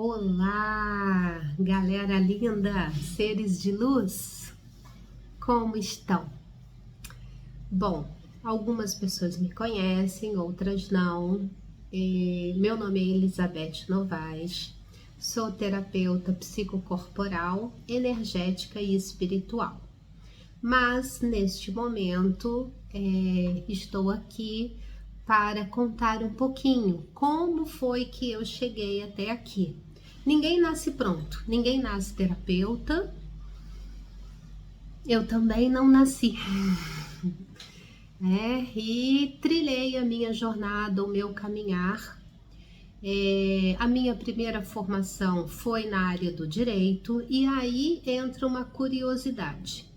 Olá, galera linda, seres de luz, como estão? Bom, algumas pessoas me conhecem, outras não. Meu nome é Elizabeth Novaes, sou terapeuta psicocorporal, energética e espiritual. Mas neste momento estou aqui para contar um pouquinho como foi que eu cheguei até aqui. Ninguém nasce pronto, ninguém nasce terapeuta. Eu também não nasci. E trilhei a minha jornada, o meu caminhar. A minha primeira formação foi na área do direito e aí entra uma curiosidade.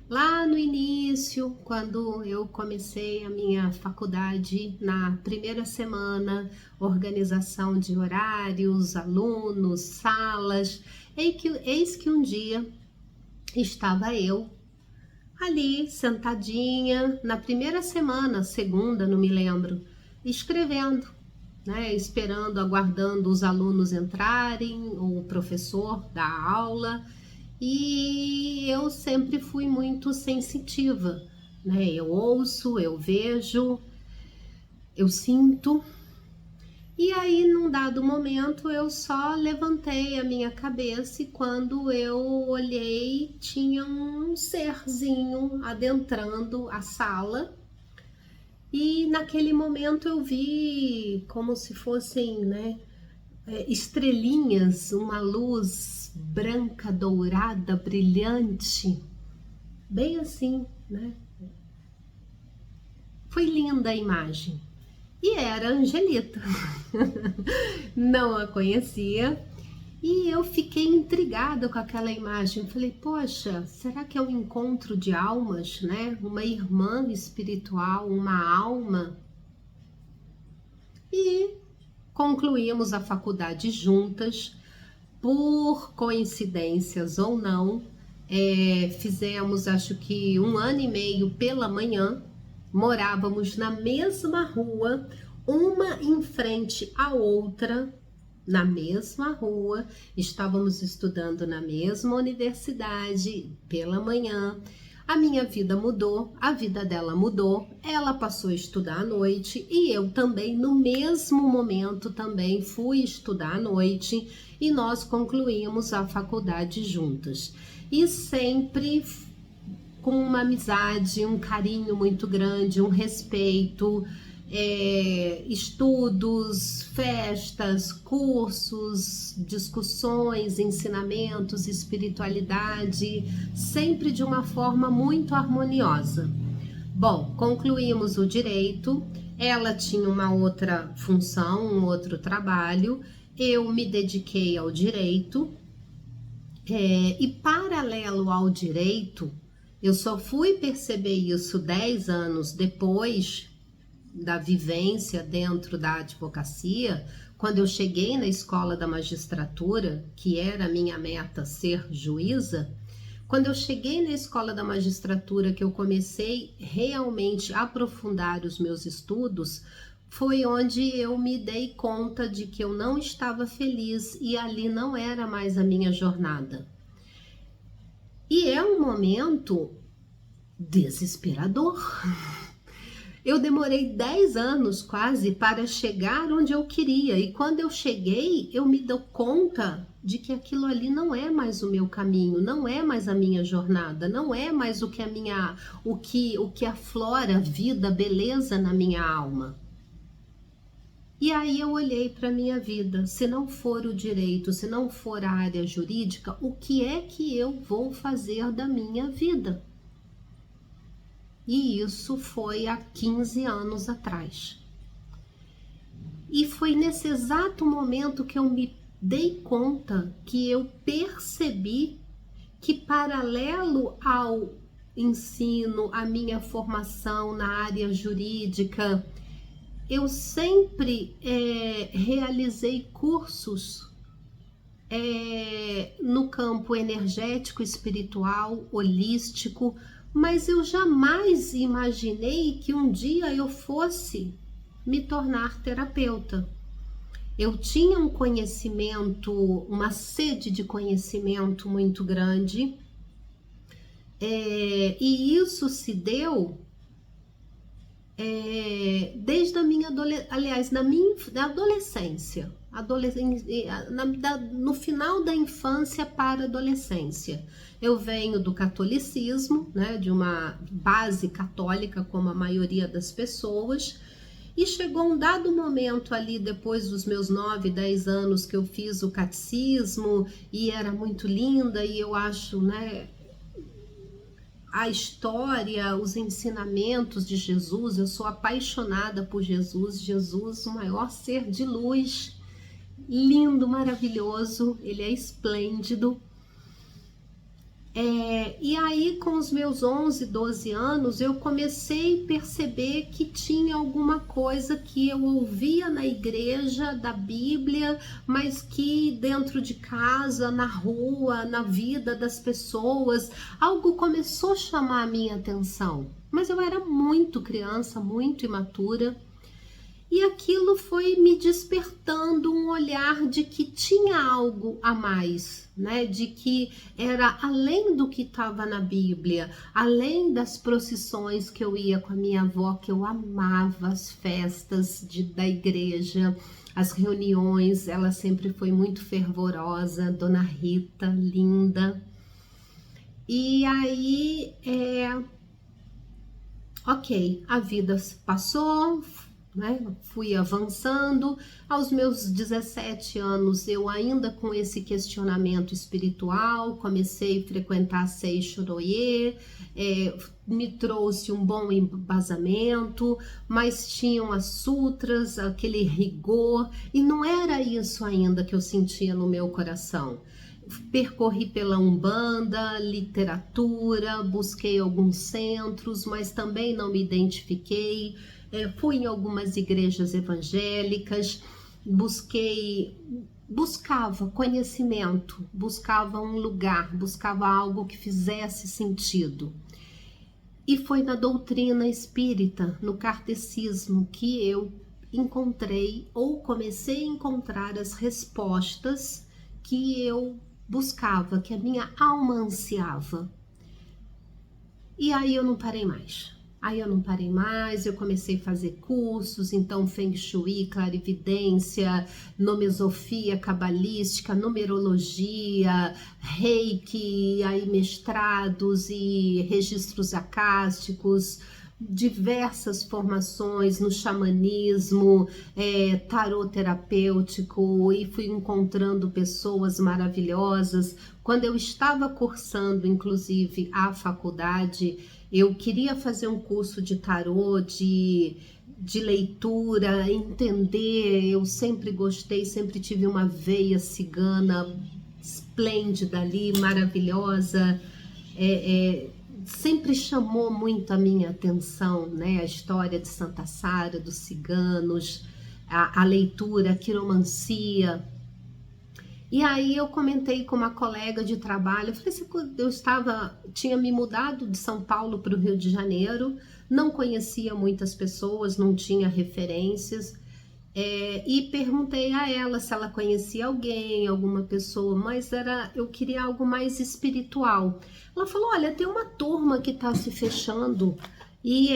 Lá no início, quando eu comecei a minha faculdade, na primeira semana, organização de horários, alunos, salas, eis que um dia estava eu ali sentadinha, na primeira semana, segunda, não me lembro, escrevendo, esperando, aguardando os alunos entrarem, o professor dar aula. E eu sempre fui muito sensitiva, Eu ouço, eu vejo, eu sinto. E aí, num dado momento, eu só levantei a minha cabeça e quando eu olhei, tinha um serzinho adentrando a sala. E naquele momento eu vi como se fossem, estrelinhas, uma luz branca, dourada, brilhante, bem assim, Foi linda a imagem. E era a Angelita. Não a conhecia. E eu fiquei intrigada com aquela imagem. Falei, poxa, será que é um encontro de almas, Uma irmã espiritual, uma alma? E concluímos a faculdade juntas, por coincidências ou não, fizemos acho que 1 ano e meio pela manhã, morávamos na mesma rua, uma em frente à outra, na mesma rua, estávamos estudando na mesma universidade pela manhã. A minha vida mudou, a vida dela mudou, ela passou a estudar à noite e eu também, no mesmo momento, também fui estudar à noite e nós concluímos a faculdade juntas. E sempre com uma amizade, um carinho muito grande, um respeito, estudos, festas, cursos, discussões, ensinamentos, espiritualidade, sempre de uma forma muito harmoniosa. Bom, concluímos o direito, ela tinha uma outra função, um outro trabalho, eu me dediquei ao direito, e paralelo ao direito, eu só fui perceber isso 10 anos depois da vivência dentro da advocacia, quando eu cheguei na escola da magistratura, que era a minha meta ser juíza. Quando eu cheguei na escola da magistratura, que eu comecei realmente a aprofundar os meus estudos, foi onde eu me dei conta de que eu não estava feliz e ali não era mais a minha jornada. E é um momento desesperador. Eu demorei 10 anos quase para chegar onde eu queria. E quando eu cheguei, eu me dou conta de que aquilo ali não é mais o meu caminho, não é mais a minha jornada, não é mais o que aflora vida, beleza na minha alma. E aí eu olhei para a minha vida, se não for o direito, se não for a área jurídica, o que é que eu vou fazer da minha vida? E isso foi há 15 anos atrás. E foi nesse exato momento que eu me dei conta, que eu percebi que paralelo ao ensino, à minha formação na área jurídica, eu sempre realizei cursos no campo energético, espiritual, holístico, mas eu jamais imaginei que um dia eu fosse me tornar terapeuta. Eu tinha um conhecimento, uma sede de conhecimento muito grande, e isso se deu desde a minha da adolescência, no final da infância para a adolescência. Eu venho do catolicismo, né, de uma base católica, como a maioria das pessoas, e chegou um dado momento ali, depois dos meus 9, 10 anos, que eu fiz o catecismo, e era muito linda, e eu acho, né, a história, os ensinamentos de Jesus, eu sou apaixonada por Jesus, o maior ser de luz, lindo, maravilhoso, ele é esplêndido. E aí, com os meus 11, 12 anos, eu comecei a perceber que tinha alguma coisa que eu ouvia na igreja, da Bíblia, mas que dentro de casa, na rua, na vida das pessoas, algo começou a chamar a minha atenção. Mas eu era muito criança, muito imatura. E aquilo foi me despertando um olhar de que tinha algo a mais, né? De que era além do que estava na Bíblia, além das procissões que eu ia com a minha avó, que eu amava as festas da igreja, as reuniões, ela sempre foi muito fervorosa, Dona Rita, linda. E aí, ok, a vida passou, né? Fui avançando. Aos meus 17 anos, eu ainda com esse questionamento espiritual, comecei a frequentar Sei Choroye, me trouxe um bom embasamento, mas tinham as sutras, aquele rigor, e não era isso ainda que eu sentia no meu coração. Percorri pela Umbanda, literatura, busquei alguns centros, mas também não me identifiquei. Fui em algumas igrejas evangélicas, buscava conhecimento, buscava um lugar, buscava algo que fizesse sentido. E foi na doutrina espírita, no kardecismo, que eu encontrei ou comecei a encontrar as respostas que eu buscava, que a minha alma ansiava. E aí eu não parei mais. Eu comecei a fazer cursos, então Feng Shui, clarividência, nomosofia cabalística, numerologia, reiki, aí mestrados e registros acásticos, diversas formações no xamanismo, tarô terapêutico, e fui encontrando pessoas maravilhosas. Quando eu estava cursando, inclusive, a faculdade, eu queria fazer um curso de tarô, de leitura, entender. Eu sempre gostei, sempre tive uma veia cigana esplêndida ali, maravilhosa. Sempre chamou muito a minha atenção, né? A história de Santa Sara, dos ciganos, a leitura, a quiromancia. E aí eu comentei com uma colega de trabalho, eu falei, tinha me mudado de São Paulo para o Rio de Janeiro, não conhecia muitas pessoas, não tinha referências, e perguntei a ela se ela conhecia alguém, alguma pessoa, mas eu queria algo mais espiritual. Ela falou, olha, tem uma turma que está se fechando, e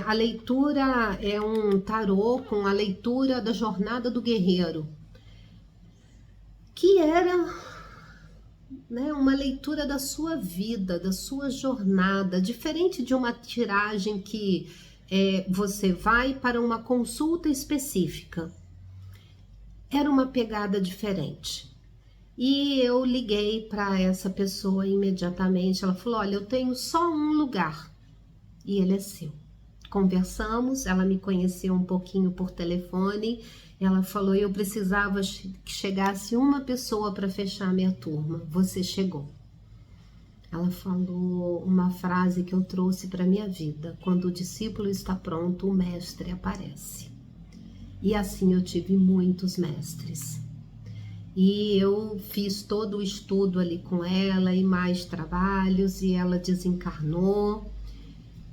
a leitura é um tarô com a leitura da Jornada do Guerreiro, que era, né, uma leitura da sua vida, da sua jornada, diferente de uma tiragem que você vai para uma consulta específica. Era uma pegada diferente. E eu liguei para essa pessoa imediatamente. Ela falou, olha, eu tenho só um lugar e ele é seu. Conversamos, ela me conheceu um pouquinho por telefone. Ela falou, eu precisava que chegasse uma pessoa para fechar a minha turma. Você chegou. Ela falou uma frase que eu trouxe para minha vida. Quando o discípulo está pronto, o mestre aparece. E assim eu tive muitos mestres. E eu fiz todo o estudo ali com ela e mais trabalhos, e ela desencarnou.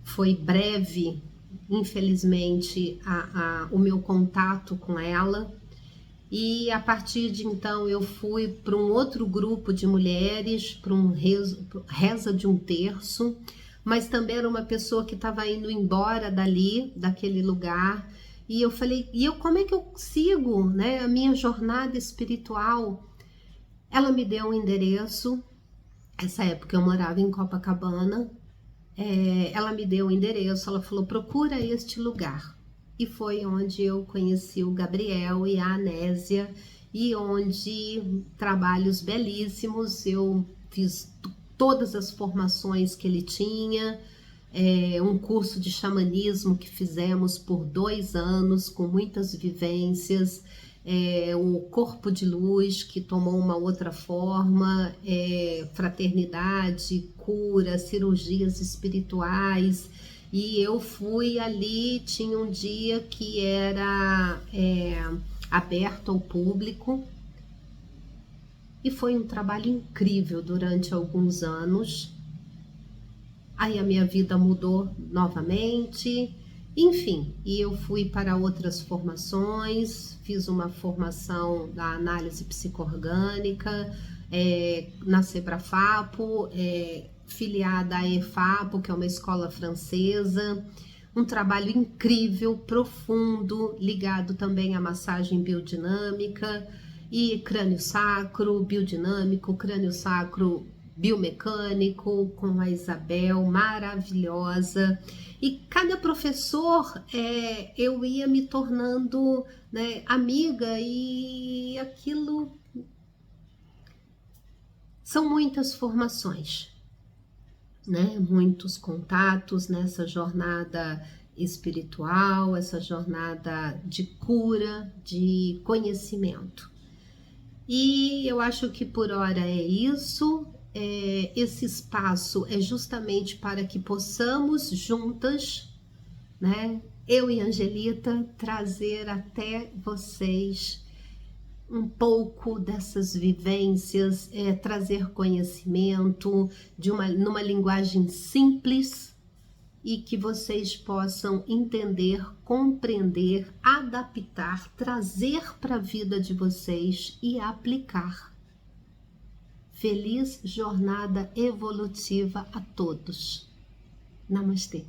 Foi breve, infelizmente, o meu contato com ela. E a partir de então eu fui para um outro grupo de mulheres, para um reza de um terço, mas também era uma pessoa que estava indo embora dali, daquele lugar. E eu falei, como é que eu sigo, né, a minha jornada espiritual? Ela me deu um endereço. Essa época eu morava em Copacabana. Ela me deu o endereço, ela falou, procura este lugar. E foi onde eu conheci o Gabriel e a Anésia, e onde trabalhos belíssimos, eu fiz todas as formações que ele tinha, um curso de xamanismo que fizemos por 2 anos, com muitas vivências, o Corpo de Luz, que tomou uma outra forma, fraternidade, cura, cirurgias espirituais. E eu fui ali, tinha um dia que era aberto ao público, e foi um trabalho incrível durante alguns anos. Aí a minha vida mudou novamente, enfim, e eu fui para outras formações, fiz uma formação da análise psicoorgânica, na Sebrafapo, filiada à EFAPO, que é uma escola francesa, um trabalho incrível, profundo, ligado também à massagem biodinâmica e crânio sacro, biodinâmico, crânio sacro biomecânico, com a Isabel, maravilhosa. E cada professor, eu ia me tornando, né, amiga, e aquilo são muitas formações, né? Muitos contatos nessa jornada espiritual, essa jornada de cura, de conhecimento. E eu acho que por hora é isso. Esse espaço é justamente para que possamos juntas, né, eu e Angelita, trazer até vocês um pouco dessas vivências, trazer conhecimento numa linguagem simples, e que vocês possam entender, compreender, adaptar, trazer para a vida de vocês e aplicar. Feliz jornada evolutiva a todos. Namastê.